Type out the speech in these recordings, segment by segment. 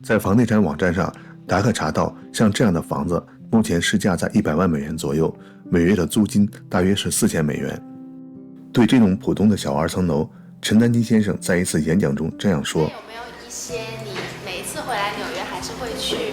在房地产网站上，达可查到像这样的房子目前市价在100万美元左右，每月的租金大约是4000美元。对这种普通的小2层楼，陈丹青先生在一次演讲中这样说：有没有一些你每一次回来纽约还是会去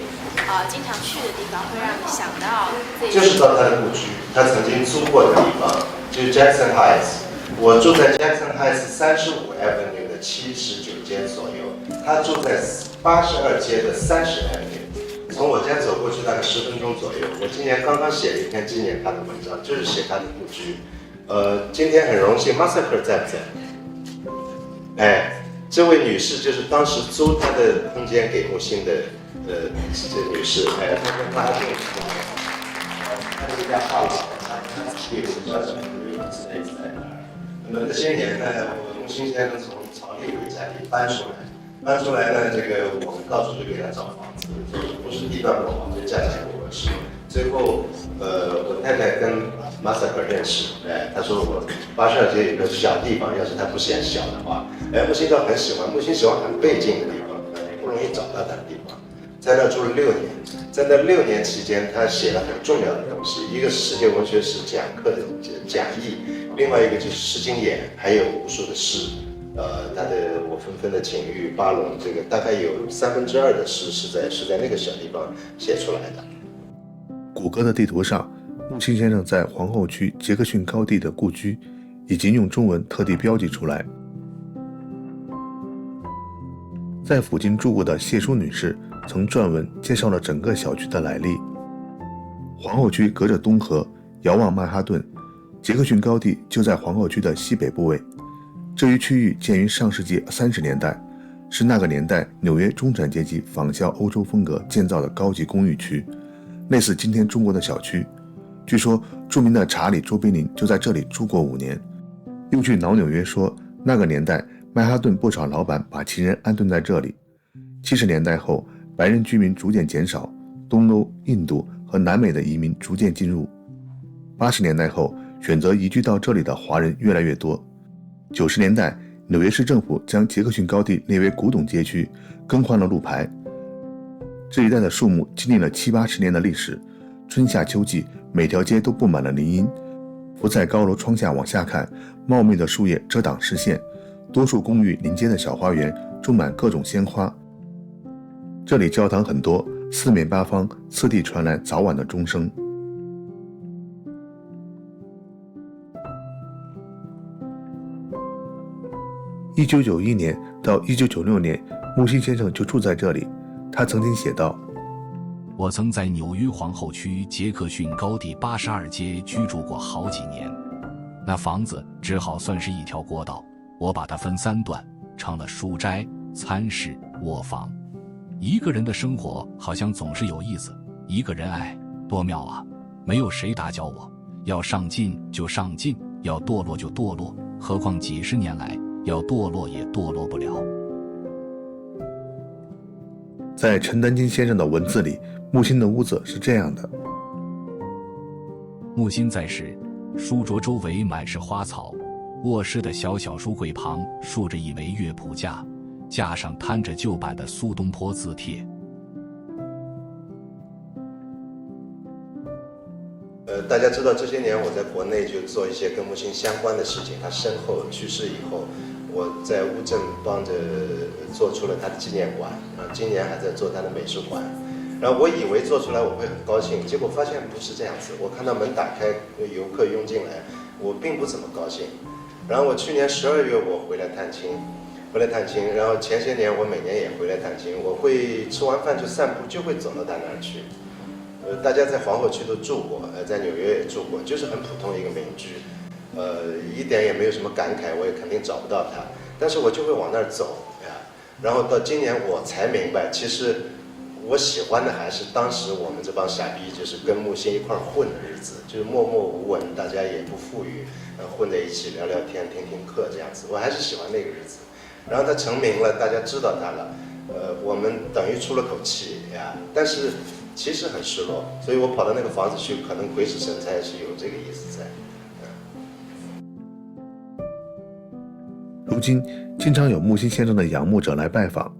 经常去的地方，会让你想到这就是到他的故居，他曾经租过的地方，就是 Jackson Heights。我住在 Jackson Heights 35 Avenue 的79间左右，他住在82街的30 Avenue。从我家走过去大概10分钟左右。我今年刚刚写了一篇纪念他的文章，就是写他的故居。今天很荣幸 Massacre 在不在？哎，这位女士就是当时租她的空间给木星的这女士，哎，她跟她这个她这个家好了，她有个小小的之类在那儿。那么这些年呢，我木星先生从草地围宅里搬出来呢，这个我们到处就给他找房子，就是不是地段过嘛，就嫁给我是。最后，我太太跟 Massacre 认识，哎，她说我82街有个小地方，要是她不嫌小的话，哎，木星倒很喜欢，木星喜欢很背景的地方，不容易找到他的地方，在那住了6年，在那6年期间，他写了很重要的东西，一个是世界文学史讲课的讲义，另外一个就是诗经演，还有无数的诗。他的我纷纷的情欲巴龙，这个大概有2/3的诗是在那个小地方写出来的。谷歌的地图上，木星先生在皇后区杰克逊高地的故居已经用中文特地标记出来。在附近住过的谢淑女士曾撰文介绍了整个小区的来历。皇后区隔着东河，遥望曼哈顿，杰克逊高地就在皇后区的西北部位。这一区域建于上世纪30年代，是那个年代纽约中产阶级仿效欧洲风格建造的高级公寓区，类似今天中国的小区。据说著名的查理·卓别林就在这里住过5年。又据老纽约说，那个年代曼哈顿不少老板把情人安顿在这里。70年代后，白人居民逐渐减少，东欧、印度和南美的移民逐渐进入。80年代后，选择移居到这里的华人越来越多。90年代，纽约市政府将杰克逊高地列为古董街区，更换了路牌。这一带的树木经历了70-80年的历史，春夏秋季每条街都布满了林荫。伏在高楼窗下往下看，茂密的树叶遮挡视线，多数公寓临街的小花园种满各种鲜花。这里教堂很多，四面八方次第传来早晚的钟声。1991年到1996年，木星先生就住在这里。他曾经写道：我曾在纽约皇后区杰克逊高地82街居住过好几年，那房子只好算是一条过道，我把它分3段，成了书斋、餐室、卧房。一个人的生活好像总是有意思，一个人爱，多妙啊！没有谁打搅我，要上进就上进，要堕落就堕落，何况几十年来，要堕落也堕落不了。在陈丹青先生的文字里，木星的屋子是这样的：木星在时，书桌周围满是花草，卧室的小小书柜旁竖着一枚乐谱架，架上摊着旧版的苏东坡字帖。大家知道这些年我在国内就做一些跟木星相关的事情。他身后去世以后，我在乌镇帮着做出了他的纪念馆，今年还在做他的美术馆。然后我以为做出来我会很高兴，结果发现不是这样子。我看到门打开，游客涌进来，我并不怎么高兴。然后我去年12月我回来探亲，然后前些年我每年也回来探亲，我会吃完饭去散步，就会走到他那儿去。大家在皇后区都住过，在纽约也住过，就是很普通一个民居，一点也没有什么感慨，我也肯定找不到他，但是我就会往那儿走呀。然后到今年我才明白，其实我喜欢的还是当时我们这帮傻逼，就是跟木星一块混的日子，就是默默无闻，大家也不富裕，混在一起聊聊天、听听课这样子，我还是喜欢那个日子。然后他成名了，大家知道他了，我们等于出了口气呀，但是其实很失落，所以我跑到那个房子去，可能鬼使神差是有这个意思在。如今经常有木星先生的仰慕者来拜访，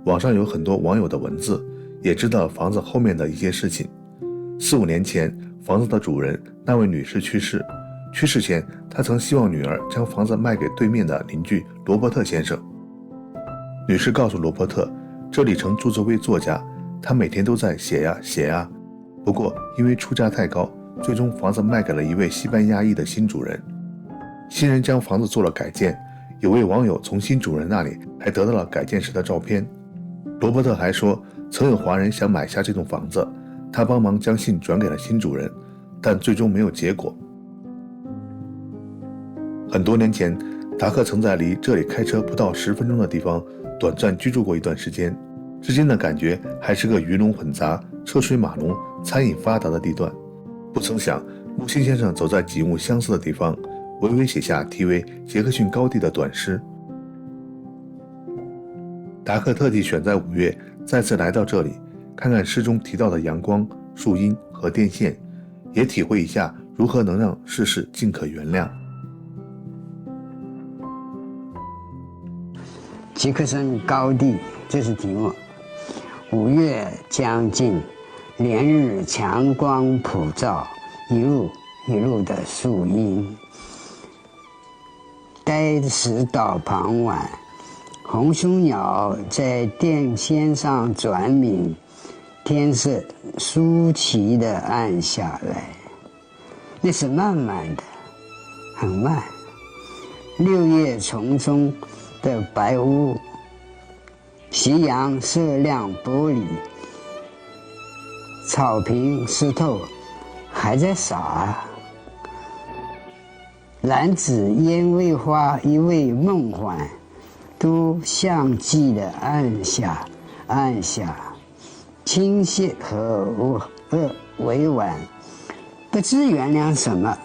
网上有很多网友的文字，也知道房子后面的一些事情。4、5年前，房子的主人那位女士去世，去世前她曾希望女儿将房子卖给对面的邻居罗伯特先生。女士告诉罗伯特，这里曾住着位作家，他每天都在写呀写呀，不过因为出价太高，最终房子卖给了一位西班牙裔的新主人。新人将房子做了改建，有位网友从新主人那里还得到了改建时的照片。罗伯特还说，曾有华人想买下这栋房子，他帮忙将信转给了新主人，但最终没有结果。很多年前，达克曾在离这里开车不到10分钟的地方短暂居住过一段时间，至今的感觉还是个鱼龙混杂、车水马龙、餐饮发达的地段。不曾想，木心先生走在景物相似的地方，微微写下题为《杰克逊高地》的短诗。达克特地选在5月再次来到这里，看看诗中提到的阳光、树荫和电线，也体会一下如何能让世事尽可原谅。杰克逊高地，这是题目。5月将近，连日强光普照，一路的树荫。该时到傍晚，红胸鸟在电线上转鸣，天色舒淇地暗下来。那是慢慢的，很慢。6叶丛中的白屋，夕阳射亮玻璃，草坪石头还在洒。兰子、烟味花一味梦幻，都相继的暗下，倾泻和委婉，不知原谅什么，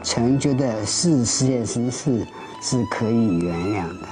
曾觉得世界之事是可以原谅的。